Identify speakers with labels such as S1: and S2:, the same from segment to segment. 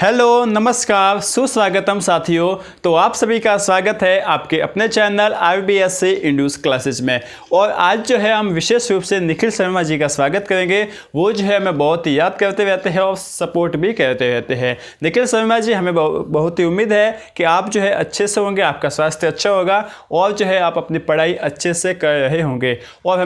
S1: Hello नमस्कार सुस्वागतम साथियों। तो आप सभी का स्वागत है आपके अपने चैनल IBSC इंड्यूस क्लासेज में। और आज जो है हम विशेष रूप से निखिल शर्मा जी का स्वागत करेंगे। वो जो है हमें बहुत ही याद करते रहते हैं और सपोर्ट भी करते रहते हैं। निखिल शर्मा जी, हमें बहुत ही उम्मीद है कि आप जो है अच्छे से होंगे, आपका स्वास्थ्य अच्छा होगा और जो है आप अपनी पढ़ाई अच्छे से कर रहे होंगे। और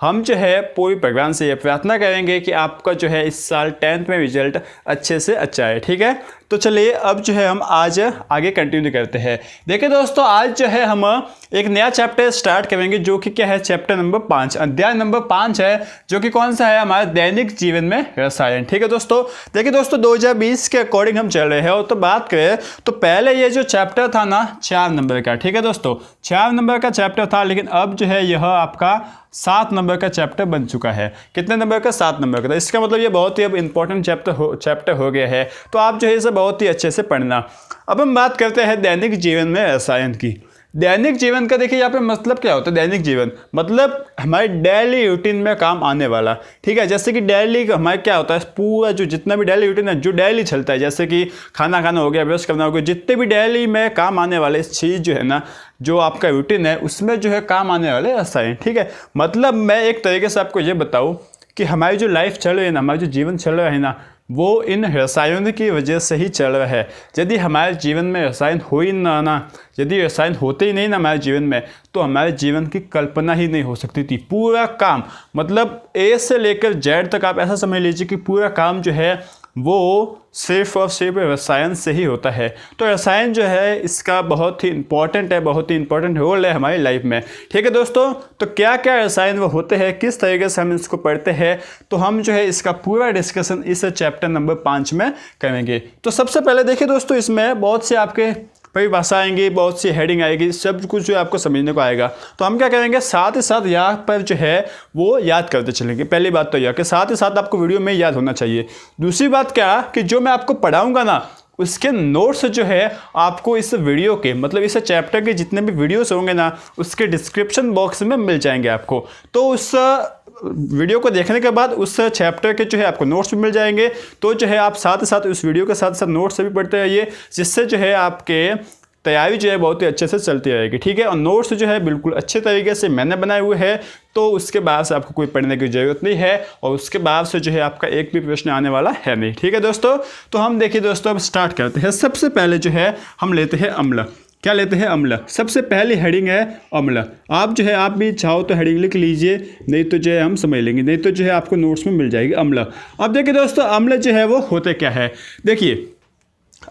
S1: हम जो है पूरी भगवान से ये प्रार्थना करेंगे कि आपका जो है इस साल 10th में रिजल्ट अच्छे से अच्छा है। ठीक है, तो चलिए अब जो है हम आज आगे कंटिन्यू करते हैं। देखिए दोस्तों, आज जो है हम एक नया चैप्टर स्टार्ट करेंगे जो कि क्या है, चैप्टर नंबर 5, अध्याय नंबर 5 है, जो कि कौन सा है, हमारे दैनिक जीवन में रसायन। ठीक है दोस्तों, देखिए दोस्तों 2020 के अकॉर्डिंग हम चल रहे हैं। और तो बात करें तो पहले ये जो चैप्टर था ना 4 नंबर का, ठीक है दोस्तों 4 नंबर का चैप्टर था, लेकिन अब जो है यह आपका 7 नंबर का चैप्टर बन चुका है। कितने नंबर का? 7 नंबर का। तो इसका मतलब ये बहुत ही अब इंपॉर्टेंट चैप्टर हो गया है। तो आप जो है इसे बहुत ही अच्छे से पढ़ना। अब हम बात करते हैं दैनिक जीवन में रसायन की। दैनिक जीवन का देखिए यहाँ पे मतलब क्या होता है। दैनिक जीवन मतलब हमारे डेली रूटीन में काम आने वाला। ठीक है, जैसे कि डेली हमारे क्या होता है, पूरा जो जितना भी डेली रूटीन है जो डेली चलता है, जैसे कि खाना खाना हो गया, ब्रश करना हो गया, जितने भी डेली में काम आने वाले चीज़ जो है ना, जो आपका रूटीन है उसमें जो है काम आने वाले रसायन। ठीक है, मतलब मैं एक तरीके से आपको ये बताऊँ कि हमारी जो लाइफ चल रही है ना, हमारा जो जीवन चल रहा है ना, वो इन रसायनों की वजह से ही चल रहा है। यदि हमारे जीवन में रसायन हो ही ना, यदि रसायन होते ही नहीं ना हमारे जीवन में, तो हमारे जीवन की कल्पना ही नहीं हो सकती थी। पूरा काम मतलब A से लेकर Z तक आप ऐसा समझ लीजिए कि पूरा काम जो है वो सिर्फ और सिर्फ रसायन से ही होता है। तो रसायन जो है इसका बहुत ही इंपॉर्टेंट है, बहुत ही इंपॉर्टेंट रोल है हमारी लाइफ में। ठीक है दोस्तों, तो क्या क्या रसायन वो होते हैं, किस तरीके से हम इसको पढ़ते हैं, तो हम जो है इसका पूरा डिस्कशन इस चैप्टर नंबर 5 में करेंगे। तो सबसे पहले देखिए दोस्तों, इसमें बहुत से आपके परिभाषा आएंगी, बहुत सी हेडिंग आएगी, सब कुछ जो आपको समझने को आएगा। तो हम क्या करेंगे, साथ ही साथ यहाँ पर जो है वो याद करते चलेंगे। पहली बात तो यह कि साथ ही साथ आपको वीडियो में याद होना चाहिए। दूसरी बात क्या कि जो मैं आपको पढ़ाऊंगा ना, उसके नोट्स जो है आपको इस वीडियो के मतलब इस चैप्टर के जितने भी वीडियोस होंगे ना, उसके डिस्क्रिप्शन बॉक्स में मिल जाएंगे आपको। तो उस वीडियो को देखने के बाद उस चैप्टर के जो है आपको नोट्स भी मिल जाएंगे। तो जो है आप साथ ही साथ उस वीडियो के साथ साथ नोट्स भी पढ़ते रहिए, जिससे जो है आपके तैयारी जो है बहुत ही अच्छे से चलती रहेगी। ठीक है, और नोट्स जो है बिल्कुल अच्छे तरीके से मैंने बनाए हुए हैं, तो उसके बाद से आपको कोई पढ़ने की ज़रूरत नहीं है और उसके बाद से जो है आपका एक भी प्रश्न आने वाला है नहीं। ठीक है दोस्तों, तो हम देखिए दोस्तों अब स्टार्ट करते हैं। सबसे पहले जो है हम लेते हैं अम्ल। क्या लेते हैं? अम्ल। सबसे पहली हेडिंग है अम्ल। आप जो है आप भी चाहो तो हेडिंग लिख लीजिए, नहीं तो जो है हम समझ लेंगे, नहीं तो जो है आपको नोट्स में मिल जाएगी अम्ल। अब देखिए दोस्तों, अम्ल जो है वो होते क्या है। देखिए,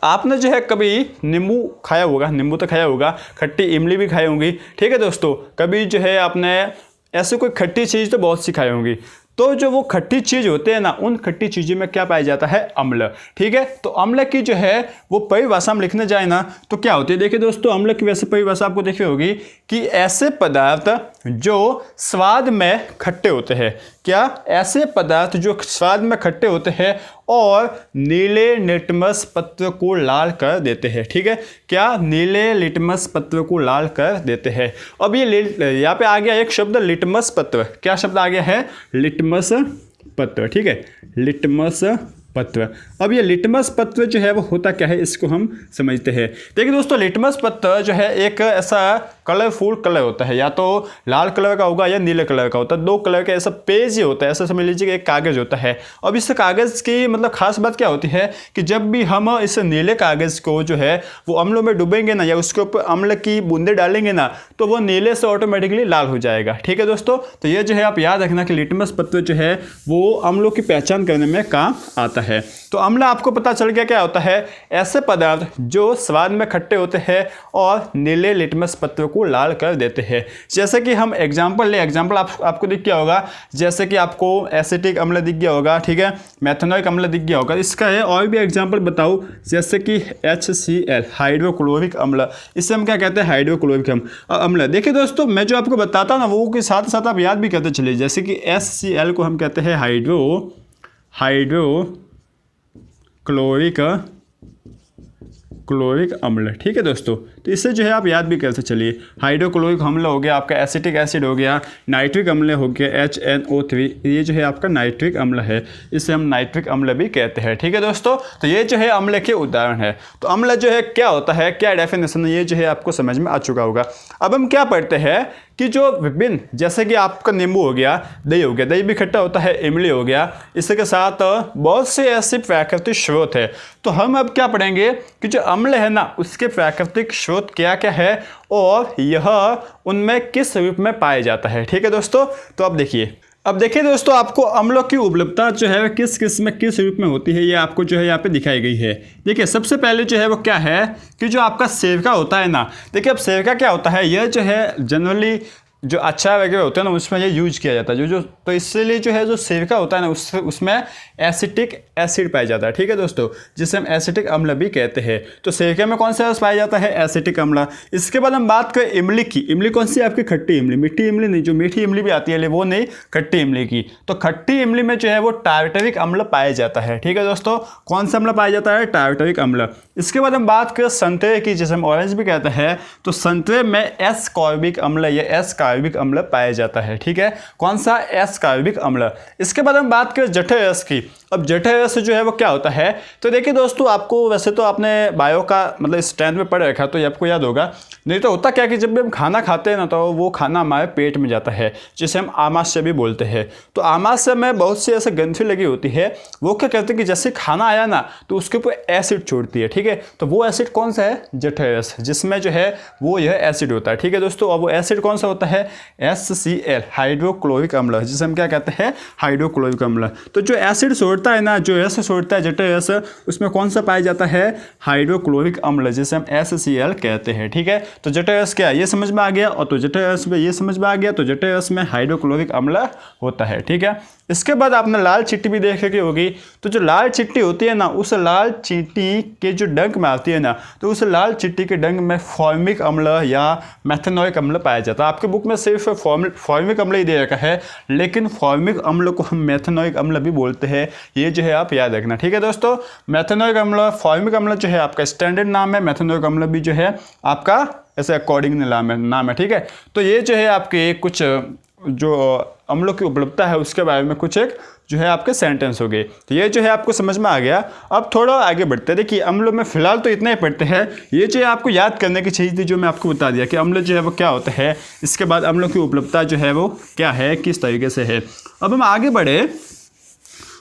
S1: आपने जो है कभी नींबू खाया होगा, नींबू तो खाया होगा, खट्टी इमली भी खाई होंगी। ठीक है दोस्तों, कभी जो है आपने ऐसे कोई खट्टी चीज़ तो बहुत सी खाई होंगी। तो जो वो खट्टी चीज़ होते हैं ना, उन खट्टी चीज़ों में क्या पाया जाता है? अम्ल। ठीक है, तो अम्ल की जो है वो परिभाषा हम लिखने जाए ना तो क्या होती है। देखिए दोस्तों, अम्ल की वैसे परिभाषा आपको देखी होगी कि ऐसे पदार्थ जो स्वाद में खट्टे होते हैं। क्या? ऐसे पदार्थ जो स्वाद में खट्टे होते हैं और नीले लिटमस पत्र को लाल कर देते हैं। ठीक है, क्या? नीले लिटमस पत्र को लाल कर देते हैं। अब ये यहाँ पे आ गया एक शब्द लिटमस पत्र। क्या शब्द आ गया है? लिटमस पत्र। ठीक है, लिटमस पत्र। अब ये लिटमस पत्र जो है वो होता क्या है, इसको हम समझते हैं। देखिए दोस्तों, लिटमस पत्र जो है एक ऐसा कलरफुल कलर होता है, या तो लाल कलर का होगा या नीले कलर का होता है। 2 कलर का ऐसा पेज ही होता है, ऐसा समझ लीजिए कि एक कागज़ होता है। अब इस कागज़ की मतलब खास बात क्या होती है कि जब भी हम इस नीले कागज़ को जो है वो अम्लों में डूबेंगे ना, या उसके ऊपर अम्ल की बूंदे डालेंगे ना, तो वो नीले से ऑटोमेटिकली लाल हो जाएगा। ठीक है दोस्तों, तो ये जो है आप याद रखना कि लिटमस पत्र जो है वो अम्लों की पहचान करने में काम आता है। तो अम्ल आपको पता चल गया क्या होता है। ऐसे पदार्थ जो स्वाद में खट्टे होते हैं और नीले लिटमस पत्र को लाल कर देते हैं। जैसे कि हम एग्जांपल ले, एग्जांपल आपको दिख गया होगा, जैसे कि आपको एसिटिक अम्ल दिख गया होगा। ठीक है, मेथनोइक अम्ल दिख गया होगा। इसका है और भी एग्जांपल बताऊं, जैसे कि HCl हाइड्रोक्लोरिक अम्ल, इसे हम क्या कहते हैं? हाइड्रोक्लोरिक अम्ल। देखिए दोस्तों, मैं जो आपको बताता ना वो के साथ साथ आप याद भी करते चलिए। जैसे कि HCl को हम कहते हैं हाइड्रोक्लोरिक अम्ल। ठीक है दोस्तों, तो इससे जो है आप याद भी कर सकते चलिए। हाइड्रोक्लोरिक अम्ल हो गया, आपका एसिटिक एसिड हो गया, नाइट्रिक अम्ल हो गया HNO3, ये जो है आपका नाइट्रिक अम्ल है, इसे हम नाइट्रिक अम्ल भी कहते हैं। ठीक है दोस्तों, तो ये जो है अम्ल के उदाहरण है। तो अम्ल जो है क्या होता है, क्या डेफिनेशन है, ये जो है आपको समझ में आ चुका होगा। अब हम क्या पढ़ते हैं कि जो विभिन्न, जैसे कि आपका नींबू हो गया, दही हो गया, दही भी खट्टा होता है, इमली हो गया, इसके साथ बहुत से ऐसे प्राकृतिक स्रोत है। तो हम अब क्या पढ़ेंगे कि जो अम्ल है ना, उसके प्राकृतिक स्रोत क्या क्या है और यह उनमें किस रूप में पाया जाता है। ठीक है दोस्तों, तो अब देखिए दोस्तों, आपको अम्लों की उपलब्धता जो है किस किस में किस रूप में होती है, ये आपको जो है यहाँ पे दिखाई गई है। देखिए सबसे पहले जो है वो क्या है कि जो आपका सिरका होता है ना, देखिए अब सिरका क्या होता है, यह जो है जनरली जो अचार वगैरह होते हैं ना, उसमें ये यूज किया जाता है। जो तो इसलिए जो है जो सिरका होता है ना, उसमें एसिटिक एसिड पाया जाता है। ठीक है दोस्तों, जिसे हम एसिटिक अम्ल भी कहते हैं। तो सिरके में कौन सा रस पाया जाता है, एसिटिक अम्ल। इसके बाद हम बात करें इमली की। इमली कौन सी, आपकी खट्टी इमली, मीठी इमली नहीं, जो मीठी इमली भी आती है वो नहीं, खट्टी इमली की। तो खट्टी इमली में जो है वो टार्टरिक अम्ल पाया जाता है। ठीक है दोस्तों, कौन सा अम्ल पाया जाता है, टार्टरिक अम्ल। इसके बाद हम बात करें संतरे की, जिसे हम ऑरेंज भी कहते हैं, तो संतरे में एस्कॉर्बिक अम्ल या एस्कॉर्बिक अम्ल पाया जाता है। ठीक है, कौन सा, एस्कॉर्बिक अम्ल। इसके बाद हम बात करें जठर रस की। अब जठर रस जो है वो क्या होता है, तो देखिए दोस्तों, आपको वैसे तो आपने बायो का मतलब स्टैंड में पढ़ रखा, तो ये आपको याद होगा। नहीं तो होता क्या कि जब भी हम खाना खाते हैं ना, तो वो खाना हमारे पेट में जाता है, जिसे हम आमाशय भी बोलते हैं। तो आमाशय में बहुत सी ऐसे ग्रंथि लगी होती है, वो क्या करते हैं कि जैसे खाना आया ना, तो उसके ऊपर एसिड छोड़ती है। ठीक है, तो वो एसिड कौन सा है, जठर रस, जिसमें जो है वो यह एसिड होता है। ठीक है दोस्तों, और वो एसिड कौन सा होता है, HCl, हाइड्रोक्लोरिक अम्ल, जिसे हम क्या कहते हैं, हाइड्रोक्लोरिक अम्ल। तो जो एसिड छोड़ता है ना, जो रस छोड़ता है जठर रस, उसमें कौन सा पाया जाता है, हाइड्रोक्लोरिक अम्ल, जिसे हम HCl कहते हैं। ठीक है, तो जठर रस क्या है, ये समझ में आ गया, और तो जठर रस में ये समझ में आ गया, तो जठर रस में हाइड्रोक्लोरिक अम्ल होता है। ठीक है, इसके बाद आपने लाल चिट्टी भी देख रखी होगी। तो जो लाल चिट्टी होती है ना, उस लाल चिट्टी के जो डंक में आती है ना, तो उस लाल चिट्टी के डंक में फॉर्मिक अम्ल या मेथनोइक अम्ल पाया जाता है। आपके बुक में सिर्फ फॉर्मिक अम्ल ही दे रखा है, लेकिन फॉर्मिक अम्ल को हम मेथनोइक अम्ल भी बोलते हैं, ये जो है आप याद रखना। ठीक है दोस्तों, मेथनोइक अम्ल, फॉर्मिक अम्ल जो है आपका स्टैंडर्ड नाम है, मेथनोइक अम्ल भी जो है आपका ऐसे अकॉर्डिंग नाम है। ठीक है, तो ये जो है आपके कुछ जो अम्लों की उपलब्धता है उसके बारे में कुछ एक जो है आपके सेंटेंस हो गए। तो ये जो है आपको समझ में आ गया। अब थोड़ा आगे बढ़ते हैं। देखिए अम्लों में फिलहाल तो इतना ही पढ़ते हैं, ये जो है आपको याद करने की चीज़ थी, जो मैं आपको बता दिया कि अम्ल जो है वो क्या होता है। इसके बाद अम्लों की उपलब्धता जो है वो क्या है, किस तरीके से है। अब हम आगे बढ़े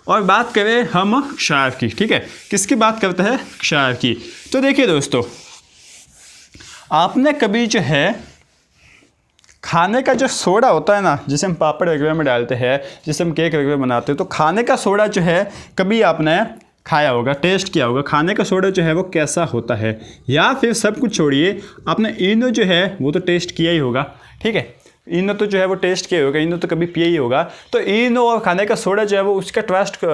S1: और बात करें हम क्षार की। ठीक है, किसकी बात करते हैं, क्षार की। तो देखिए दोस्तों, आपने कभी जो है खाने का जो सोडा होता है ना, जिसे हम पापड़ वगैरह में डालते हैं, जिसे हम केक वगैरह बनाते हैं, तो खाने का सोडा जो है कभी आपने खाया होगा, टेस्ट किया होगा, खाने का सोडा जो है वो कैसा होता है। या फिर सब कुछ छोड़िए, आपने इनो जो है वो तो टेस्ट किया ही होगा। ठीक है, इनो तो जो है वो टेस्ट किया होगा, इनो तो कभी पिया ही होगा। तो इनो और खाने का सोडा जो है वो उसका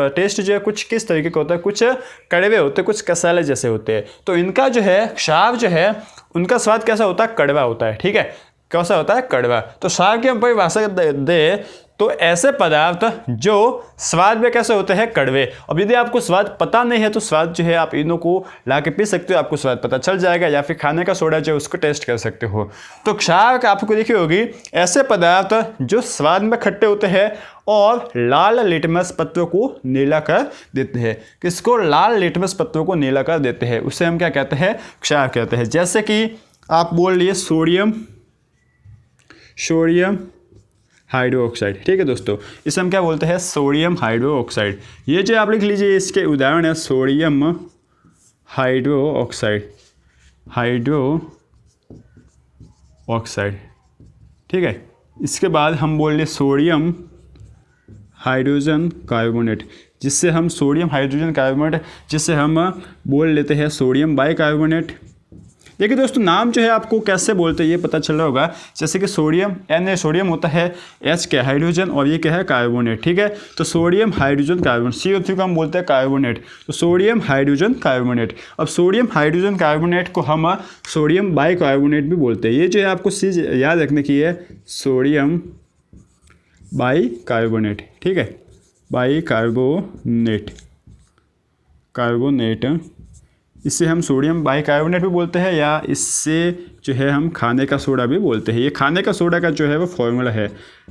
S1: टेस्ट जो है कुछ किस तरीके का होता है, कुछ कड़वे होते हैं, कुछ कसाले जैसे होते हैं। तो इनका जो है क्षार जो है उनका स्वाद कैसा होता है, कड़वा होता है। ठीक है, कैसा होता है, कड़वा। तो क्षार की हम परिभाषा दे तो ऐसे पदार्थ जो स्वाद में कैसे होते हैं, कड़वे। अब यदि आपको स्वाद पता नहीं है तो स्वाद जो है आप इनो को ला के पी सकते हो, आपको स्वाद पता चल जाएगा। या फिर खाने का सोडा जो है उसको टेस्ट कर सकते हो। तो क्षार आपको देखी होगी ऐसे पदार्थ जो स्वाद में खट्टे होते हैं और लाल लिटमस पत्रों को नीला कर देते हैं। किसको, लाल लिटमस पत्रों को नीला कर देते हैं, उसे हम क्या कहते हैं, क्षार कहते हैं। जैसे कि आप बोल लिए सोडियम हाइड्रोक्साइड। ठीक है दोस्तों, इसे हम क्या बोलते हैं, सोडियम हाइड्रोक्साइड। ये जो आप लिख लीजिए, इसके उदाहरण है सोडियम हाइड्रोक्साइड, ठीक है। इसके बाद हम बोल रहे सोडियम हाइड्रोजन कार्बोनेट, जिससे हम सोडियम हाइड्रोजन कार्बोनेट, जिससे हम बोल लेते हैं सोडियम बाइकार्बोनेट। देखिए दोस्तों, नाम जो है आपको कैसे बोलते हैं ये पता चल रहा होगा। जैसे कि सोडियम, एन सोडियम होता है, एच क्या हाइड्रोजन, और ये क्या है, कार्बोनेट। ठीक है, तो सोडियम हाइड्रोजन कार्बोनेट, CO3 को हम बोलते हैं कार्बोनेट। तो सोडियम हाइड्रोजन कार्बोनेट। अब सोडियम हाइड्रोजन कार्बोनेट को हम सोडियम बाइकार्बोनेट भी बोलते हैं। ये जो है आपको चीज़ याद रखने की है, सोडियम बाइकार्बोनेट। ठीक है, बाइकार्बोनेट, इसे हम सोडियम बाइकार्बोनेट भी बोलते हैं या इससे जो है हम खाने का सोडा भी बोलते हैं। ये खाने का सोडा का जो है वो फॉर्मूला है,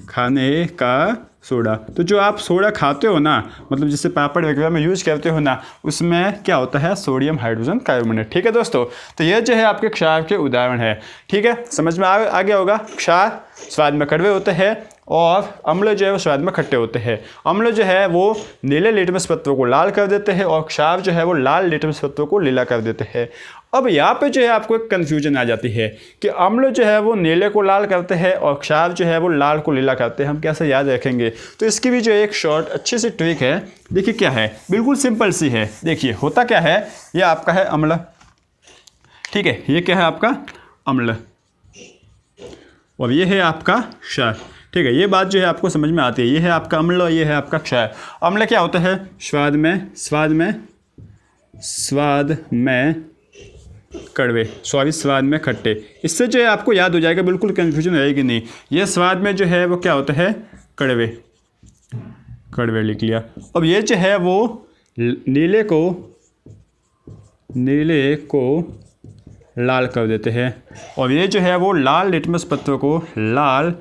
S1: खाने का सोडा। तो जो आप सोडा खाते हो ना, मतलब जिससे पापड़ वगैरह में यूज करते हो ना, उसमें क्या होता है, सोडियम हाइड्रोजन कार्बोनेट। ठीक है दोस्तों, तो ये जो है आपके क्षार के उदाहरण है। ठीक है, समझ में आ गया होगा। क्षार स्वाद में कड़वे होते हैं और अम्ल जो है वो स्वाद में खट्टे होते हैं। अम्ल जो है वो नीले लिटमस पत्रों को लाल कर देते हैं और क्षार जो है वो लाल लिटमस पत्रों को लीला कर देते हैं। अब यहाँ पे जो है आपको एक कन्फ्यूजन आ जाती है कि अम्ल जो है वो नीले को लाल करते हैं और क्षार जो है वो लाल को लीला करते हैं। हम कैसे याद रखेंगे? तो इसकी भी जो एक शॉर्ट अच्छी सी ट्रिक है। देखिए क्या है, बिल्कुल सिंपल सी है। देखिए होता क्या है, ये आपका है अम्ल, ठीक है, ये क्या है आपका अम्ल और ये है आपका क्षार। ठीक है, ये बात जो है आपको समझ में आती है। ये है आपका अम्ल और ये है आपका क्षार। अम्ल क्या होता है, स्वाद में कड़वे, स्वाद में खट्टे। इससे जो है आपको याद हो जाएगा, बिल्कुल कन्फ्यूजन रहेगी नहीं। ये स्वाद में जो है वो क्या होता है, कड़वे लिख लिया। अब ये जो है वो नीले को लाल कर देते हैं और ये जो है वो लाल लिटमस पत्रों को, लाल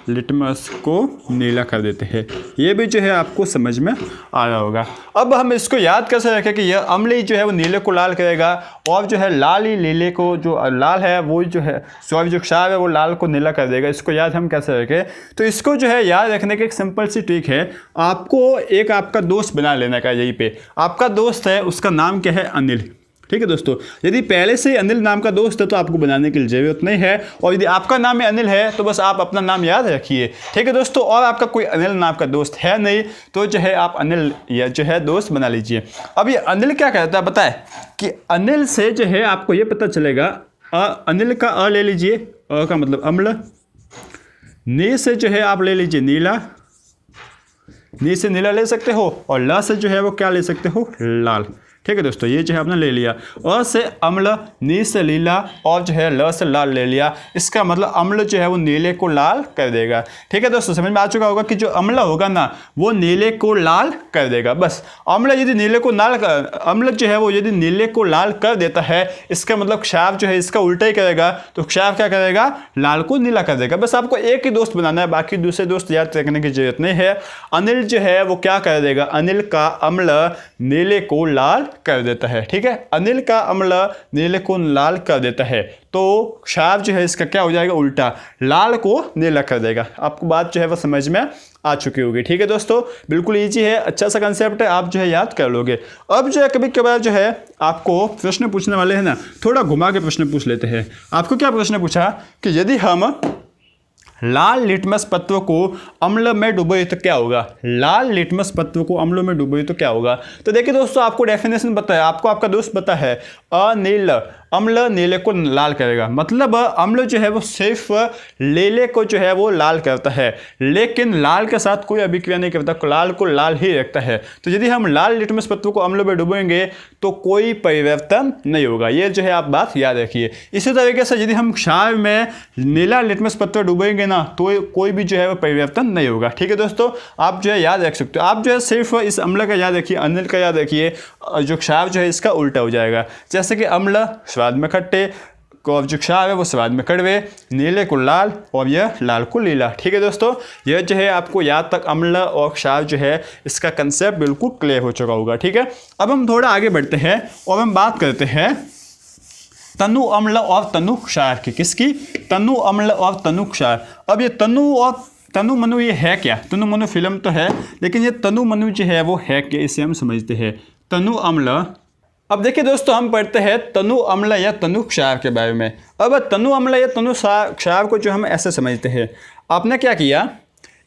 S1: लिटमस को नीला कर देते हैं। ये भी जो है आपको समझ में आ रहा होगा। अब हम इसको याद कैसे रखें कि यह अम्ल ही जो है वो नीले को लाल करेगा और जो है लाल ही नीले को, जो लाल है वो जो है जो क्षार है वो लाल को नीला कर देगा। इसको याद हम कैसे रखें? तो इसको जो है याद रखने की एक सिंपल सी ट्रिक है। आपको एक आपका दोस्त बना लेना का, यहीं पे आपका दोस्त है, उसका नाम क्या है, अनिल। ठीक है दोस्तों, यदि पहले से ही अनिल नाम का दोस्त है तो आपको बनाने की ज़रूरत नहीं है, और यदि आपका नाम है अनिल है तो बस आप अपना नाम याद रखिए। ठीक है दोस्तों, और आपका कोई अनिल नाम का दोस्त है नहीं तो जो है आप अनिल या जो है दोस्त बना लीजिए। अब ये अनिल क्या कहता है बताए कि अनिल से जो है आपको ये पता चलेगा, अनिल का अ ले लीजिए, अ का मतलब अम्ल, नी से जो है आप ले लीजिए नीला, नी से नीला ले सकते हो और ल से जो है वो क्या ले सकते हो, लाल। ठीक है दोस्तों, ये जो है आपने ले लिया। अ से अम्ल, नी से नीला और जो है ल से लाल ले लिया। इसका मतलब अम्ल जो है वो नीले को लाल कर देगा। ठीक है दोस्तों, समझ में आ चुका होगा कि जो अम्ल होगा ना वो नीले को लाल कर देगा। बस अम्ल यदि नीले को अम्ल जो है वो यदि नीले को लाल कर देता है, इसका मतलब क्षार जो है इसका उल्टा ही करेगा। तो क्षार क्या करेगा, लाल को नीला कर देगा। बस आपको एक ही दोस्त बनाना है, बाकी दूसरे दोस्त याद रखने की जरूरत नहीं है। अनिल जो है वो क्या कर देगा, अनिल का अम्ल नीले को लाल कर देता है। ठीक है, अनिल का अम्ल नीले को लाल कर देता है तो क्षार जो है इसका क्या हो जाएगा, उल्टा, लाल को नीला कर देगा। आपको बात जो है वो समझ में आ चुकी होगी। ठीक है दोस्तों, बिल्कुल इजी है, अच्छा सा कंसेप्ट है, आप जो है याद कर लोगे। अब जो है कभी कभार जो है आपको प्रश्न पूछने वाले हैं ना, थोड़ा घुमा के प्रश्न पूछ लेते हैं। आपको क्या प्रश्न पूछा कि यदि हम लाल लिटमस पत्रों को अम्ल में डुबोए तो क्या होगा, लाल लिटमस पत्रों को अम्ल में डुबोए तो क्या होगा? तो देखिए दोस्तों, आपको डेफिनेशन पता है, आपको आपका दोस्त पता है, अनिल अम्ल नीले को लाल करेगा। मतलब अम्ल जो है वो सिर्फ नीले को जो है वो लाल करता है, लेकिन लाल के साथ कोई अभिक्रिया नहीं करता, लाल को लाल ही रखता है। तो यदि हम लाल लिटमस पत्रों को अम्ल में डुबोएंगे तो कोई परिवर्तन नहीं होगा। ये जो है आप बात याद रखिए। इसी तरीके से यदि हम क्षार में नीला लिटमस पत्र डुबोएंगे ना तो कोई भी जो है वो परिवर्तन नहीं होगा। ठीक है दोस्तों, आप जो है याद रख सकते हो। आप जो है सिर्फ इस अम्ल का याद रखिए, अनिल का याद रखिए, जो क्षार जो है इसका उल्टा हो जाएगा। जैसे कि अम्ल स्वाद में खट्टे, और जो क्षार है वो स्वाद में कड़वे, नीले को लाल और यह लाल को नीला। ठीक है दोस्तों, यह जो है आपको याद तक अम्ल और क्षार जो है इसका कंसेप्ट बिल्कुल क्लियर हो चुका होगा। ठीक है, अब हम थोड़ा आगे बढ़ते हैं और हम बात करते हैं तनु अम्ल और तनु क्षार की। किसकी? तनु अम्ल और तनु क्षार। अब ये तनु मनु ये है क्या? तनु मनु फिल्म तो है, लेकिन ये तनु मनु जो है वो है क्या, इसे हम समझते हैं। तनु अम्ल, अब देखिए दोस्तों, हम पढ़ते हैं तनु अम्ल या तनु क्षार के बारे में। अब तनु अम्ल या तनु क्षार को जो हम ऐसे समझते हैं, आपने क्या किया,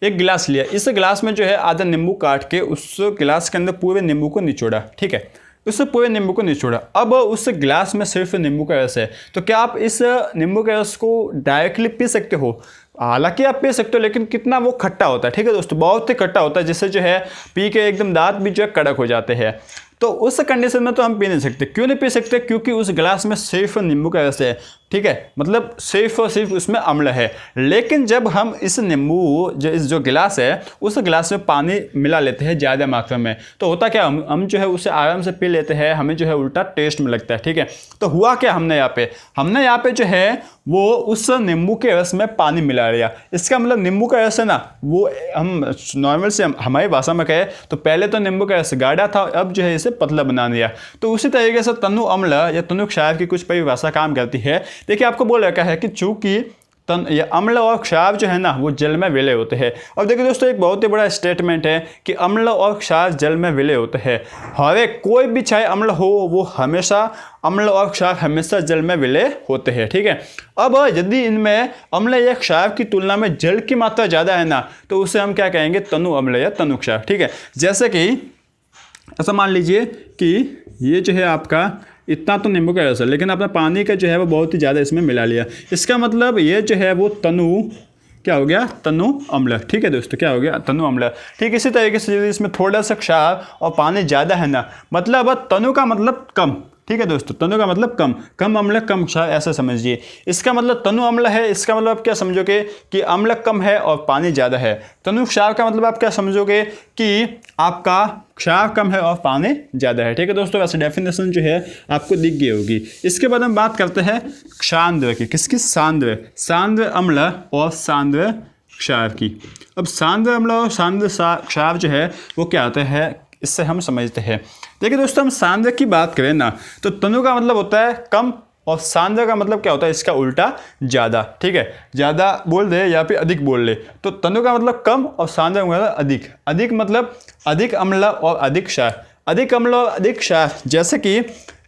S1: एक गिलास लिया, इस गिलास में जो है आधा नींबू काट के उस गिलास के अंदर पूरे नींबू को निचोड़ा। ठीक है, उस पूरे नींबू को निचोड़ा। अब उस गिलास में सिर्फ नींबू का रस है, तो क्या आप इस नींबू के रस को डायरेक्टली पी सकते हो? हालांकि आप पी सकते हो, लेकिन कितना वो खट्टा होता है। ठीक है दोस्तों, बहुत ही खट्टा होता है, जिससे जो है पी के एकदम दांत भी जो है कड़क हो जाते हैं। तो उस कंडीशन में तो हम पी नहीं सकते। क्यों नहीं पी सकते? क्योंकि उस गिलास में सिर्फ नींबू का रस है, ठीक है, मतलब सिर्फ और सिर्फ उसमें अम्ल है। लेकिन जब हम इस नींबू जो गिलास है उस गिलास में पानी मिला लेते हैं ज़्यादा मात्रा में, तो होता क्या, हम जो है उसे आराम से पी लेते हैं, हमें जो है उल्टा टेस्ट में लगता है। ठीक है, तो हुआ क्या, हमने यहाँ पे जो है वो उस नींबू के रस में पानी मिला लिया। इसका मतलब नींबू का रस है ना, वो हम नॉर्मल से हमारी भाषा में कहे तो पहले तो नींबू का रस गाढ़ा था, अब जो है इसे पतला बना दिया। तो उसी तरीके से तनु अम्ल या तनु क्षार की कुछ परिभाषा काम करती है। देखिए आपको बोल रखा है कि चूंकि या अम्ल और क्षार जो है ना वो जल में विलय होते हैं। और देखिए दोस्तों, एक बहुत ही बड़ा स्टेटमेंट है कि अम्ल और क्षार जल में विलय होते हैं। हर कोई भी चाहे अम्ल हो, वो हमेशा अम्ल और क्षार हमेशा जल में विलय होते हैं। ठीक है, अब यदि इनमें अम्ल या क्षार की तुलना में जल की मात्रा ज़्यादा है ना, तो उसे हम क्या कहेंगे, तनु अम्ल या तनु क्षार। ठीक है, जैसे कि ऐसा मान लीजिए कि ये जो है आपका इतना तो नींबू का रस है, लेकिन अपना पानी का जो है वो बहुत ही ज़्यादा इसमें मिला लिया। इसका मतलब ये जो है वो तनु क्या हो गया, तनु अम्ल। ठीक है दोस्तों, क्या हो गया, तनु अम्ल। ठीक इसी तरीके से यदि इसमें थोड़ा सा क्षार और पानी ज़्यादा है ना, मतलब तनु का मतलब कम। ठीक है दोस्तों, तनु का मतलब कम, कम अम्ल कम क्षार, ऐसा समझिए। इसका मतलब तनु अम्ल है, इसका मतलब आप क्या समझोगे कि अम्ल कम है और पानी ज़्यादा है। तनु क्षार का मतलब आप क्या समझोगे कि आपका क्षार कम है और पानी ज़्यादा है। ठीक है दोस्तों, वैसे डेफिनेशन जो है आपको दिख गई होगी। इसके बाद हम बात करते हैं क्षारद्रव्य की, किसकी, सांद्र, सांद्र अम्ल और सांद्र क्षार की। अब सांद्र अम्ल और सांद्र क्षार जो है वो क्या होता है, इससे हम समझते हैं। देखिए दोस्तों, हम सांद्र की बात करें ना, तो तनु का मतलब होता है कम और सांद्र का मतलब क्या होता है, इसका उल्टा ज़्यादा। ठीक है, ज़्यादा बोल दे या फिर अधिक बोल ले, तो तनु का मतलब कम और सांद्र का मतलब अधिक। अधिक मतलब अधिक अम्ल और अधिक क्षार, अधिक अम्ल और अधिक क्षार। जैसे कि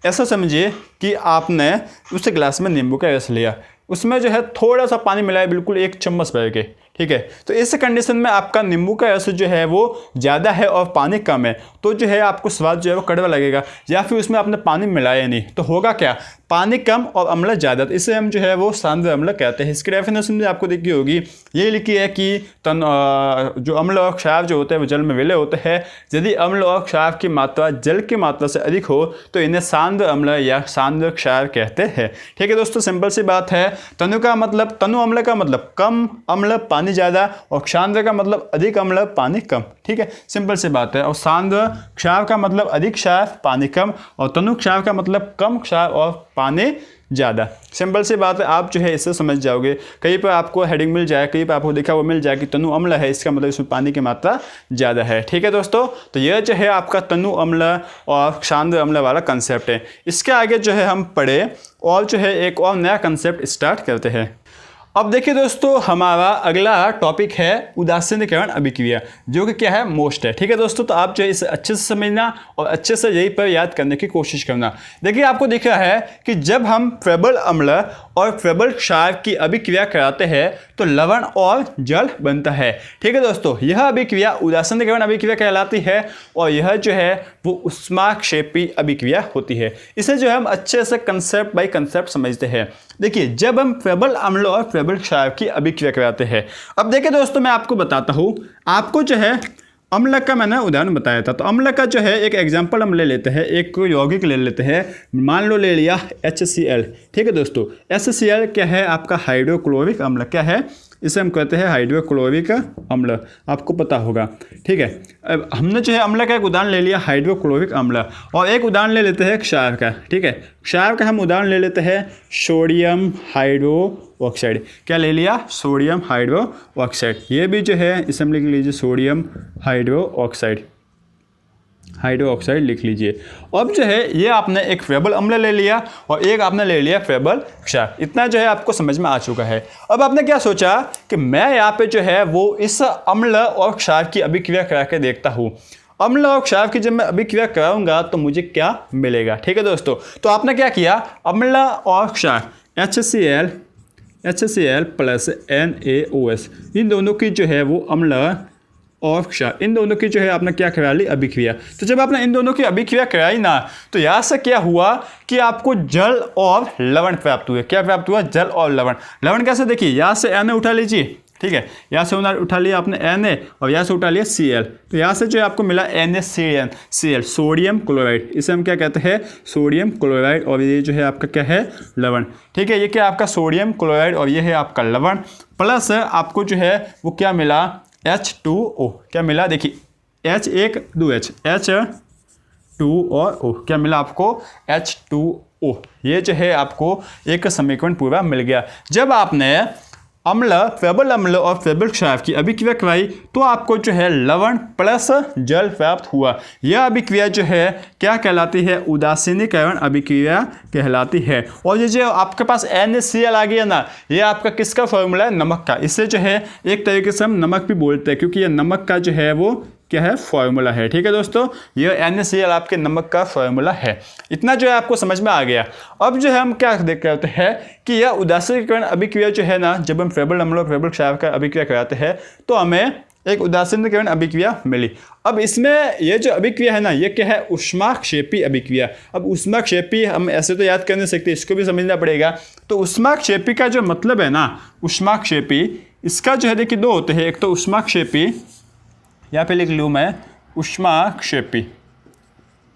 S1: ऐसा समझिए कि आपने उस गिलास में नींबू का रस लिया, उसमें जो है थोड़ा सा पानी मिलाया, बिल्कुल 1 चम्मच भर के। ठीक है, तो इस कंडीशन में आपका नींबू का रस जो है वो ज़्यादा है और पानी कम है, तो जो है आपको स्वाद जो है वो कड़वा लगेगा। या फिर उसमें आपने पानी मिलाया नहीं, तो होगा क्या, पानी कम और अम्ल ज़्यादा, तो इसे हम जो है वो सांद्र अम्ल कहते हैं। इसकी डेफिनेशन भी आपको देखी होगी, ये लिखी है कि जो अम्ल और क्षार जो होते हैं वो जल में विलय होते हैं। यदि अम्ल और क्षार की मात्रा जल की मात्रा से अधिक हो तो इन्हें सांद्र अम्ल या सांद्र क्षार कहते हैं। ठीक है दोस्तों, सिंपल सी बात है। तनु का मतलब, तनु अम्ल का मतलब कम अम्ल पानी ज़्यादा, और क्षार का मतलब अधिक अम्ल पानी कम। ठीक है, सिंपल सी बात है। और सांद्र क्षार का मतलब अधिक क्षार पानी कम, और तनु क्षार का मतलब कम क्षार और पानी ज़्यादा। सिंपल सी बात है, आप जो है इससे समझ जाओगे। कहीं पर आपको हेडिंग मिल जाए, कहीं पर आपको देखा वो मिल जाए कि तनु अम्ल है, इसका मतलब इसमें पानी की मात्रा ज़्यादा है। ठीक है दोस्तों, तो यह जो है आपका तनु अम्ल और सांद्र अम्ल वाला कंसेप्ट है। इसके आगे जो है हम पढ़े और जो है एक और नया कंसेप्ट स्टार्ट करते हैं। अब देखिए दोस्तों, हमारा अगला टॉपिक है उदासीनीकरण अभिक्रिया, जो कि क्या है, मोस्ट है। ठीक है दोस्तों, तो आप जो है इसे अच्छे से समझना और अच्छे से यही पर याद करने की कोशिश करना। देखिए आपको दिख रहा है कि जब हम प्रबल अम्ल और प्रबल क्षार की अभिक्रिया कराते हैं तो लवण और जल बनता है। ठीक है दोस्तों, यह अभिक्रिया उदासीनीकरण अभिक्रिया कहलाती है और यह जो है वो ऊष्माक्षेपी अभिक्रिया होती है। इसे जो है हम अच्छे से कंसेप्ट बाय कंसेप्ट समझते हैं। देखिए, जब हम प्रबल अम्ल और प्रबल क्षार की अभिक्रिया कराते हैं, अब देखिए दोस्तों मैं आपको बताता हूँ, आपको जो है अम्ल का मैंने उदाहरण बताया था। तो अम्ल का जो है एक एग्जाम्पल हम ले लेते हैं, एक यौगिक ले लेते हैं। मान लो ले लिया HCl। ठीक है दोस्तों, HCl क्या है, आपका हाइड्रोक्लोरिक अम्ल। क्या है, इसे हम कहते हैं हाइड्रोक्लोरिक अम्ल, आपको पता होगा। ठीक है, अब हमने जो है अम्ल का एक उदाहरण ले लिया हाइड्रोक्लोरिक अम्ल, और एक उदाहरण ले लेते हैं क्षार का। ठीक है, क्षार का हम उदाहरण ले लेते हैं सोडियम हाइड्रो ऑक्साइड। क्या ले लिया, सोडियम हाइड्रो ऑक्साइड। ये भी जो है इसे हम लिख लीजिए sodium hydro oxide, hydro oxide लिख लीजिए। अब जो है ये आपने एक प्रबल अम्ल ले लिया और एक आपने ले लिया प्रबल क्षार। इतना जो है आपको समझ में आ चुका है। अब आपने क्या सोचा कि मैं यहाँ पे जो है वो इस अम्ल और क्षार की अभिक्रिया करा के देखता हूँ। अम्ल और क्षार की जब मैं अभिक्रिया कराऊंगा तो मुझे क्या मिलेगा। ठीक है दोस्तों, तो आपने क्या किया, अम्ल और क्षार HCl प्लस NaOH, इन दोनों की जो है वो अम्ल और क्षार, इन दोनों की जो है आपने क्या करा ली, अभिक्रिया। तो जब आपने इन दोनों की अभिक्रिया कराई ना, तो यहाँ से क्या हुआ कि आपको जल और लवण प्राप्त हुए। क्या प्राप्त हुआ, जल और लवण। लवण कैसे, देखिए यहाँ से Na उठा लीजिए। ठीक है। यहाँ से उठा लिया आपने Na और यहाँ से उठा लिया Cl, तो यहाँ से जो है आपको मिला NaCl, सोडियम क्लोराइड। इसे हम क्या कहते हैं, सोडियम क्लोराइड। और ये जो है आपका क्या है, लवण। ठीक है, ये क्या आपका सोडियम क्लोराइड और ये है आपका लवण। प्लस आपको जो है वो क्या मिला, H2O। क्या मिला, देखिए H1 H2 और O, क्या मिला आपको, H2O। ये जो है आपको एक समीकरण पूरा मिल गया। जब आपने अम्ल, प्रबल अम्ल और प्रबल क्षार की अभिक्रिया कराई तो आपको जो है लवण प्लस जल प्राप्त हुआ। यह अभिक्रिया जो है क्या कहलाती है, उदासीनीकरण अभिक्रिया कहलाती है। और ये जो आपके पास NaCl आ गया ना, ये आपका किसका फॉर्मूला है, नमक का। इससे जो है एक तरीके से हम नमक भी बोलते हैं, क्योंकि ये नमक का जो है वो क्या है, फॉर्मूला है। ठीक है दोस्तों, ये NaCl आपके नमक का फॉर्मूला है। इतना जो है आपको समझ में आ गया। अब जो है हम क्या देख रहे होते हैं कि यह उदासीनीकरण अभिक्रिया जो है ना, जब हम प्रबल अम्ल और प्रबल क्षार का अभिक्रिया कराते हैं तो हमें एक उदासीनीकरण अभिक्रिया मिली। अब इसमें ये जो अभिक्रिया है ना, ये क्या है, ऊष्माक्षेपी अभिक्रिया। अब ऊष्माक्षेपी हम ऐसे तो याद कर नहीं सकते, इसको भी समझना पड़ेगा। तो ऊष्माक्षेपी का जो मतलब है ना, ऊष्माक्षेपी, इसका जो है देखिए दो होते हैं। एक तो ऊष्माक्षेपी, यहाँ पे लिख लूँ मैं ऊष्माक्षेपी,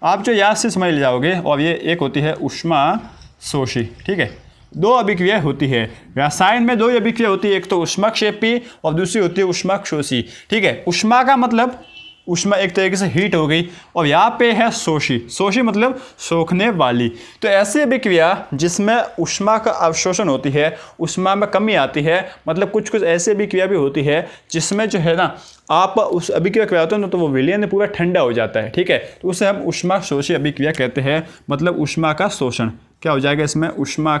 S1: आप जो यहाँ से समझ ले जाओगे। और ये एक होती है ऊष्माशोषी। ठीक है, दो अभिक्रिया होती है रसायन में, दो अभिक्रिया होती है, एक तो ऊष्माक्षेपी और दूसरी होती है ऊष्माशोषी। ठीक है, ऊष्मा का मतलब ऊष्मा एक तरीके से हीट हो गई, और यहाँ पे है शोषी। शोषी मतलब सोखने वाली। तो ऐसी अभिक्रिया जिसमें ऊष्मा का अवशोषण होती है, ऊष्मा में कमी आती है, मतलब कुछ कुछ ऐसी अभिक्रिया भी होती है जिसमें जो है ना आप उस अभिक्रिया कराते हो ना तो वो विलयन पूरा ठंडा हो जाता है। ठीक है, तो उसे हम ऊष्मा शोषी अभिक्रिया कहते हैं, मतलब ऊष्मा का शोषण। क्या हो जाएगा इसमें, ऊष्मा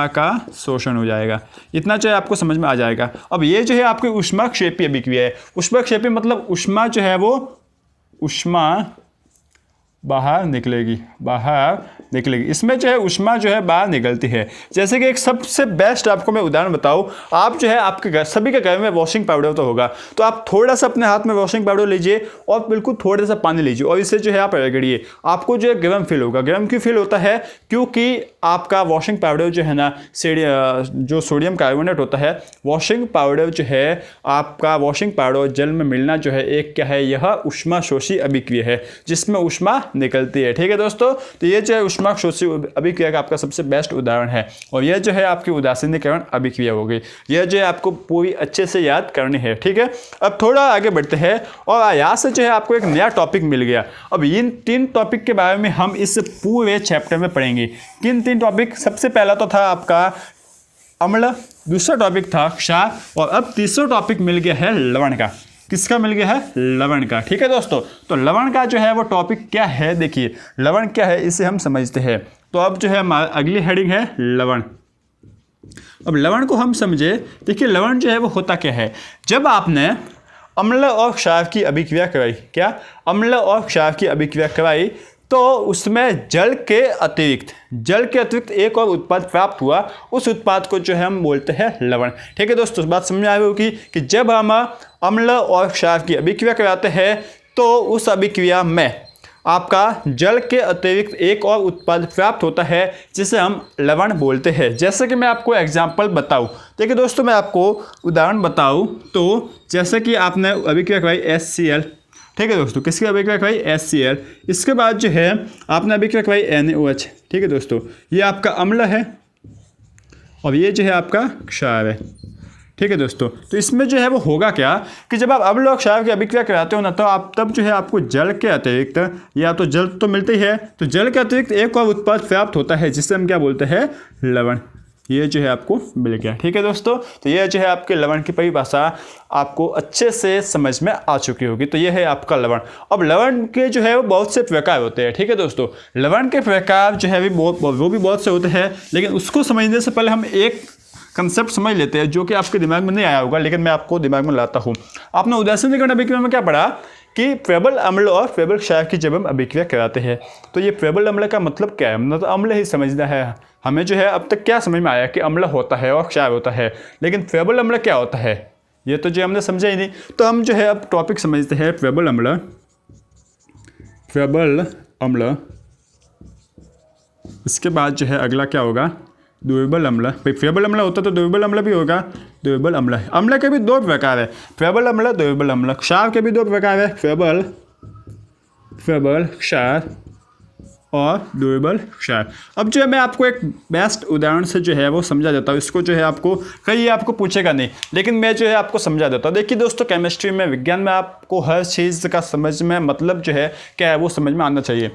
S1: का शोषण हो जाएगा। इतना जो है आपको समझ में आ जाएगा। अब ये जो है आपकी ऊष्माक्षेपी अभिक्रिया है। ऊष्माक्षेपी मतलब ऊष्मा जो है वो ऊष्मा बाहर निकलेगी, इसमें जो है ऊष्मा जो है बाहर निकलती है। जैसे कि एक सबसे बेस्ट आपको मैं उदाहरण बताऊं, आप जो है आपके घर, सभी के घर में वॉशिंग पाउडर तो होगा, तो आप थोड़ा सा अपने हाथ में वॉशिंग पाउडर लीजिए और बिल्कुल थोड़ा सा पानी लीजिए और इसे जो है आप रगड़िए, आपको जो है गर्म फील होगा। गर्म क्यों फील होता है, क्योंकि आपका वॉशिंग पाउडर जो है ना, जो सोडियम कार्बोनेट होता है, वॉशिंग पाउडर जो है आपका वॉशिंग पाउडर जल में मिलना जो है एक क्या है, यह ऊष्माशोषी अभिक्रिया है जिसमें ऊष्मा निकलती है। ठीक है दोस्तों, तो ये जो है ऊष्माशोषी अभिक्रिया का आपका सबसे बेस्ट उदाहरण है। और यह जो है आपकी उदासीनीकरण अभिक्रिया हो गई। यह जो है आपको पूरी अच्छे से याद करनी है। ठीक है, अब थोड़ा आगे बढ़ते हैं और यहाँ से जो है आपको एक नया टॉपिक मिल गया। अब इन 3 टॉपिक के बारे में हम इस पूरे चैप्टर में पढ़ेंगे। किन 3 टॉपिक, सबसे पहला तो था आपका अम्ल, दूसरा टॉपिक था क्षार, और अब तीसरा टॉपिक मिल गया है लवण का। किसका मिल गया है, लवण का। ठीक है दोस्तों, तो लवण का जो है वो टॉपिक क्या है, देखिए लवण क्या है इसे हम समझते हैं। तो अब जो है अगली हेडिंग है लवण। अब लवण को हम समझे। देखिए लवण जो है वो होता क्या है, जब आपने अम्ल और क्षार की अभिक्रिया कराई, क्या अम्ल और क्षार की अभिक्रिया कराई, तो उसमें जल के अतिरिक्त एक और उत्पाद प्राप्त हुआ, उस उत्पाद को जो है हम बोलते हैं लवण। ठीक है दोस्तों, बात समझ में आई होगी कि जब हम अम्ल और क्षार की अभिक्रिया कराते हैं तो उस अभिक्रिया में आपका जल के अतिरिक्त एक और उत्पाद प्राप्त होता है जिसे हम लवण बोलते हैं। जैसे कि मैं आपको एग्जांपल बताऊं, देखिए दोस्तों मैं आपको उदाहरण बताऊं, तो जैसे कि आपने अभिक्रिया कराई HCl। ठीक है दोस्तों, किसकी अभिक्रिया कराई, HCl। इसके बाद जो है आपने अभिक्रिया कराई NaOH। ठीक है दोस्तों, ये आपका अम्ल है और ये जो है आपका क्षार है। ठीक है दोस्तों, तो इसमें जो है वो होगा क्या कि जब आप अम्ल और क्षार की अभिक्रिया कराते हो ना, तो आप तब जो है आपको जल के अतिरिक्त, या तो जल तो मिलते ही है, तो जल के अतिरिक्त एक और उत्पाद प्राप्त होता है जिसे हम क्या बोलते हैं, लवण। ये जो है आपको मिल गया। ठीक है दोस्तों, तो ये जो है आपके लवण की परिभाषा आपको अच्छे से समझ में आ चुकी होगी। तो ये है आपका लवण। अब लवण के जो है वो बहुत से प्रकार होते हैं। ठीक है दोस्तों, लवण के प्रकार जो है वो भी बहुत से होते हैं, लेकिन उसको समझने से पहले हम एक कंसेप्ट समझ लेते हैं जो कि आपके दिमाग में नहीं आया होगा, लेकिन मैं आपको दिमाग में लाता हूँ। आपने उदासीनीकरण अभिक्रिया में क्या पढ़ा कि प्रबल अम्ल और प्रबल क्षार की जब हम अभिक्रिया कराते हैं, तो ये प्रबल अम्ल का मतलब क्या है, मतलब अम्ल ही समझना है हमें। जो है अब तक क्या समझ में आया कि अम्ल होता है और क्षार होता है, लेकिन प्रबल अम्ल क्या होता है ये तो जो हमने समझा ही नहीं। तो हम जो है अब टॉपिक समझते हैं प्रबल अम्ल। इसके बाद जो है अगला क्या होगा, दुर्बल अम्ल, भाई फेबल अम्ल होता तो दुर्बल अम्ल भी होगा, दुर्बल अम्ल है। अम्ल के भी दो प्रकार है, फेबल अम्ल, दुर्बल अम्ल। क्षार के भी दो प्रकार है, फेबल क्षार और दुर्बल क्षार। अब जो है मैं आपको एक बेस्ट उदाहरण से जो है वो समझा देता हूँ। इसको जो है आपको कहीं आपको पूछेगा नहीं, लेकिन मैं जो है आपको समझा देता हूँ। देखिए दोस्तों, केमिस्ट्री में, विज्ञान में आपको हर चीज़ का समझ में मतलब जो है क्या है वो समझ में आना चाहिए।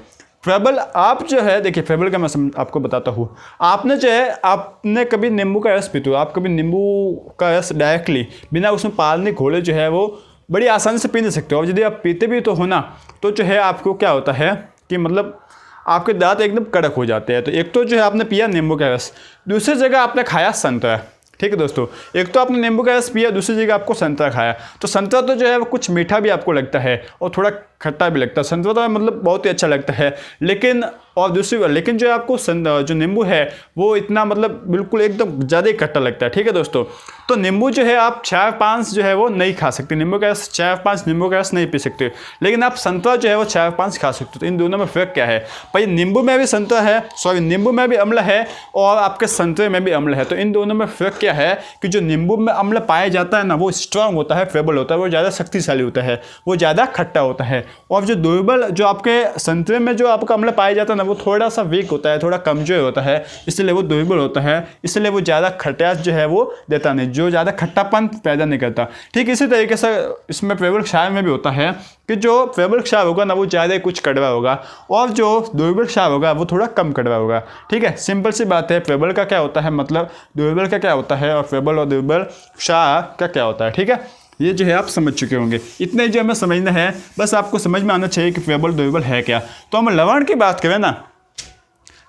S1: फेबल आप जो है, देखिए फेबल का मैं आपको बताता हूँ। आपने जो है, आपने कभी नींबू का रस पीते हो, आप कभी नींबू का रस डायरेक्टली बिना उसमें पानी घोले जो है वो बड़ी आसानी से पी नहीं सकते हो। और यदि आप पीते भी तो हो ना, तो जो है आपको क्या होता है कि मतलब आपके दांत एकदम कड़क हो जाते हैं। तो एक तो जो है आपने पिया नींबू का रस, दूसरी जगह आपने खाया संतरा। ठीक है दोस्तों, एक तो आपने नींबू का रस पिया, दूसरी जगह आपको संतरा खाया। तो संतरा तो जो है वो कुछ मीठा भी आपको लगता है और थोड़ा खट्टा भी लगता है। संतरा तो मतलब बहुत ही अच्छा लगता है, लेकिन और दूसरी बार लेकिन जो आपको जो नींबू है वो इतना मतलब बिल्कुल एकदम ज़्यादा ही खट्टा लगता है। ठीक है दोस्तों, तो नींबू जो है आप 4-5 जो है वो नहीं खा सकते, नींबू का रस 4-5 नींबू का रस नहीं पी सकते, लेकिन आप संतरा जो है वो 4-5 खा सकते हो। तो इन दोनों में फ़र्क क्या है भाई? नींबू में भी संतरा है, नींबू में भी अम्ल है और आपके संतरे में भी अम्ल है। तो इन दोनों में फ़र्क क्या है कि जो नींबू में अम्ल पाया जाता है ना, वो स्ट्रांग होता है, फेबल होता है, वो ज़्यादा शक्तिशाली होता है, वो ज़्यादा खट्टा होता है। और जो दुर्बल, जो आपके संतरे में जो आपका अम्ल पाया जाता है ना, वो थोड़ा सा वीक होता है, थोड़ा कमजोर होता है, इसलिए वो दुर्बल होता है, इसलिए वो ज़्यादा खटास जो है वो देता नहीं, जो ज़्यादा खट्टापन पैदा नहीं करता। ठीक इसी तरीके से इसमें फेबल क्षार में भी होता है कि जो फेबल क्षार होगा ना वो ज़्यादा कुछ कड़वा होगा और जो दुर्बल क्षार होगा वो थोड़ा कम कड़वा होगा। ठीक है, सिंपल सी बात है। फेबल का क्या होता है मतलब दुर्बल का क्या होता है, और फेबल और दुर्बल क्षार का क्या होता है। ठीक है, ये जो है आप समझ चुके होंगे। इतने जो हमें समझना है, बस आपको समझ में आना चाहिए कि फेबल दुर्बल है क्या। तो हम लवण की बात करें ना,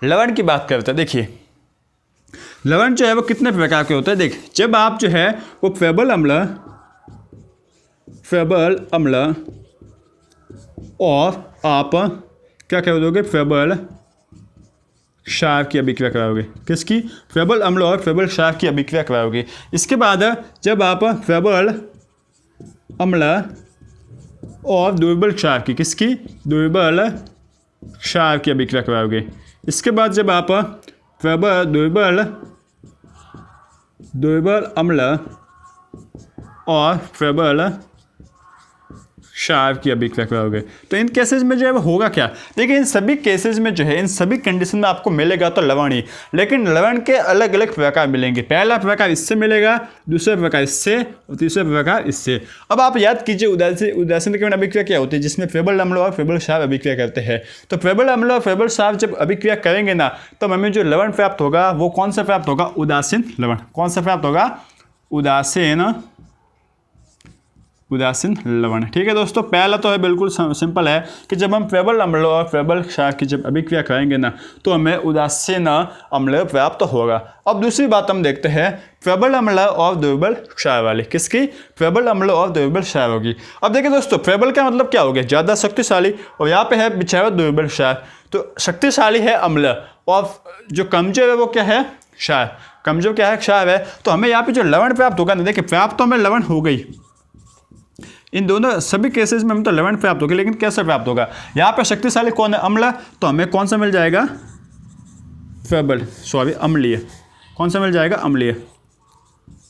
S1: लवण की बात करते हैं। देखिए लवण जो है वो कितने प्रकार के होते हैं। देख, जब आप जो है वो फेबल अम्ल और आप क्या कर दोगे, फेबल क्षार की अभिक्रिया कराओगे। किसकी? फेबल अम्ल और फेबल क्षार की अभिक्रिया कराओगे। इसके बाद जब आप फेबल अम्ल और दुर्बल क्षार की, किसकी? दुर्बल क्षार की अभिक्रिया कराओगे। इसके बाद जब आप दुर्बल अम्ल और फेबल क्षार की अभिक्रिया कराओगे, तो इन केसेस में जो है होगा क्या? देखिए इन सभी केसेस में जो है, इन सभी कंडीशन में आपको मिलेगा तो लवण ही, लेकिन लवण के अलग अलग प्रकार मिलेंगे। पहला प्रकार इससे मिलेगा, दूसरा प्रकार इससे और तीसरा प्रकार इससे। अब आप याद कीजिए उदासीन अभिक्रिया क्या होती है, जिसमें फेबल अम्ल और फेबल क्षार अभिक्रिया करते हैं। तो फेबल अम्ल और फेबल क्षार जब अभिक्रिया करेंगे ना, तो हमें जो लवण प्राप्त होगा वो कौन सा प्राप्त होगा? उदासीन लवण। कौन सा प्राप्त होगा? उदासीन लवण। ठीक है दोस्तों, पहला तो है बिल्कुल सिंपल है कि जब हम फेबल अम्ल और फेबल क्षार की जब अभिक्रिया करेंगे ना, तो हमें उदासीन अम्ल प्राप्त होगा। अब दूसरी बात हम देखते हैं फेबल अम्ल और दुर्बल क्षार वाली। किसकी? फेबल अम्ल और दुर्बल क्षार होगी। अब देखिए दोस्तों, फेबल का मतलब क्या हो गया? ज़्यादा शक्तिशाली, और यहाँ पे है बिछावा दुर्बल क्षार। तो शक्तिशाली है अम्ल और जो कमजोर है वो क्या है? क्षार। कमजोर क्या है? क्षार है। तो हमें यहाँ पे जो लवण प्राप्त होगा ना, देखिए प्राप्त तो हमें लवण हो गई, इन दोनों सभी केसेस में हम तो लवण प्राप्त होगा, लेकिन कैसे प्राप्त होगा? यहाँ पे शक्तिशाली कौन है? अम्ल। तो हमें कौन सा मिल जाएगा? अम्लीय। कौन सा मिल जाएगा?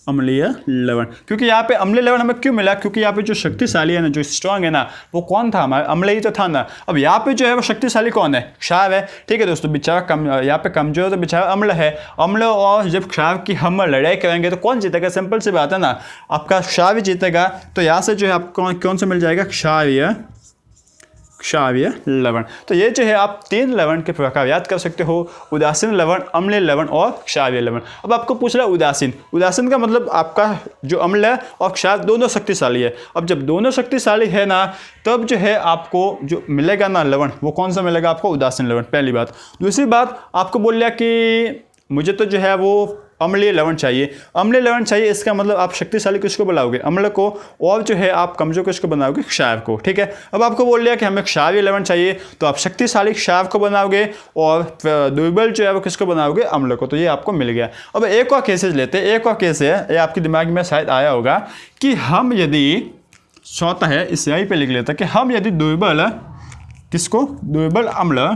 S1: अम्लीय लवण। क्योंकि यहाँ पे अम्लीय लवण हमें क्यों मिला? क्योंकि यहाँ पे जो शक्तिशाली है ना, जो स्ट्रांग है ना, वो कौन था? हमारा अम्ल ही तो था ना। अब यहाँ पे जो है वो शक्तिशाली कौन है? क्षार है। ठीक है दोस्तों, बेचारा यहाँ पे कमजोर तो बेचारा अम्ल है। अम्ल और जब क्षार की हम लड़ाई करेंगे तो कौन जीतेगा? सिंपल सी बात है ना, आपका क्षार ही जीतेगा। तो यहाँ से जो है आपको कौन सा मिल जाएगा? क्षारीय लवण। तो ये जो है आप 3 लवण के प्रकार याद कर सकते हो, उदासीन लवण, अम्लीय लवण और क्षारीय लवण। अब आपको पूछ रहा है उदासीन। उदासीन का मतलब आपका जो अम्ल है और क्षार दोनों शक्तिशाली है। अब जब दोनों शक्तिशाली है ना, तब जो है आपको जो मिलेगा ना लवण, वो कौन सा मिलेगा आपको? उदासीन लवण। पहली बात। दूसरी बात, आपको बोल लिया कि मुझे तो जो है वो अम्लीय लवण चाहिए। अम्लीय लवण चाहिए, इसका मतलब आप शक्तिशाली किसको बनाओगे? अम्ल को। और जो है आप कमजोर किसको बनाओगे? क्षार को। ठीक है, अब आपको बोल लिया कि हमें क्षारीय लवण चाहिए, तो आप शक्तिशाली क्षार को बनाओगे और दुर्बल जो है वो किसको बनाओगे? अम्ल को। तो ये आपको मिल गया। अब एक और केसेज लेते हैं। एक और केस है, ये आपके दिमाग में शायद आया होगा कि हम यदि चौथा है, इस यहीं पर लिख लेते हैं कि हम यदि दुर्बल अम्ल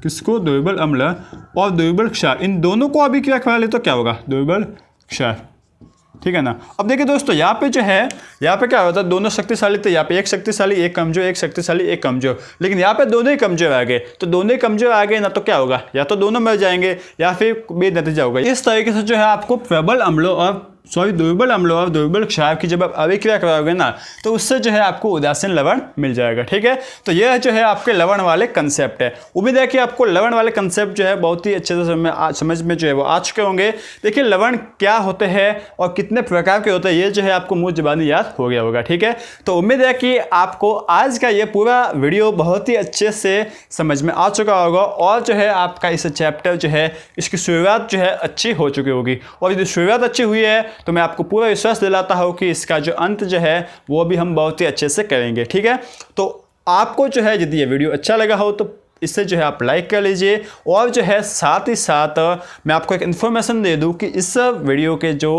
S1: किसको, द्रव्यबल अम्ल और द्रव्यबल क्षार, इन दोनों को अभी क्या करा ले तो क्या होगा, द्रव्यबल क्षार, ठीक है ना। अब देखिए दोस्तों, यहाँ पे जो है, यहाँ पे क्या होता है, दोनों शक्तिशाली, तो यहाँ पे एक शक्तिशाली एक कमजोर, एक शक्तिशाली एक कमजोर, लेकिन यहाँ पे दोनों ही कमजोर आ गए, तो दोनों ही कमजोर आ गए ना, तो क्या होगा, या तो दोनों मर जाएंगे या फिर बेनतीजा होगा। इस तरीके से जो है आपको प्रबल अम्लों और द्रव्यबल अम्लों और द्रव्यबल क्षार की जब आप अभिक्रिया कराओगे ना, तो उससे जो है आपको उदासीन लवण मिल जाएगा, ठीक है। तो यह जो है आपके लवण वाले कंसेप्ट है। उम्मीद है कि आपको लवण वाले कंसेप्ट जो है बहुत ही अच्छे से समझ में जो है वो आ चुके होंगे। देखिए लवण क्या होते हैं और कितने प्रकार के होते हैं, ये जो है आपको मुंह ज़बानी याद हो गया होगा, ठीक है। तो उम्मीद है कि आपको आज का ये पूरा वीडियो बहुत ही अच्छे से समझ में आ चुका होगा और जो है आपका इस चैप्टर जो है इसकी शुरुआत जो है अच्छी हो चुकी होगी। और यदि शुरुआत अच्छी हुई है तो मैं आपको पूरा विश्वास दिलाता हूँ कि इसका जो अंत जो है वो भी हम बहुत ही अच्छे से करेंगे, ठीक है। तो आपको जो है यदि ये वीडियो अच्छा लगा हो तो इससे जो है आप लाइक कर लीजिए और जो है साथ ही साथ मैं आपको एक इन्फॉर्मेशन दे दूं कि इस वीडियो के जो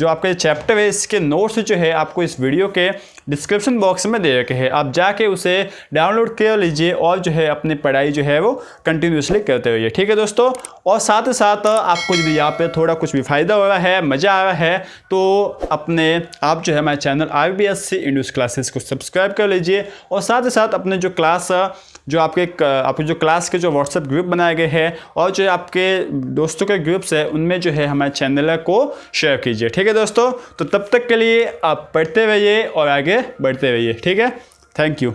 S1: आपका चैप्टर है इसके नोट्स जो है आपको इस वीडियो के डिस्क्रिप्शन बॉक्स में दे रखे हैं, आप जाके उसे डाउनलोड कर लीजिए और जो है अपनी पढ़ाई जो है वो कंटिन्यूसली करते रहिए, ठीक है दोस्तों। और साथ ही साथ आपको यदि यहाँ पे थोड़ा कुछ भी फ़ायदा हो रहा है, मज़ा आ रहा है, तो आप जो है हमारे चैनल IBSC इंडूस क्लासेस को सब्सक्राइब कर लीजिए और साथ ही साथ अपने जो क्लास आपके जो क्लास के जो व्हाट्सएप ग्रुप बनाए गए हैं और जो आपके दोस्तों के ग्रुप्स है उनमें जो है हमारे चैनल को शेयर कीजिए, ठीक है दोस्तों। तो तब तक के लिए आप पढ़ते रहिए और आगे बढ़ते रहिए, ठीक है। Thank you.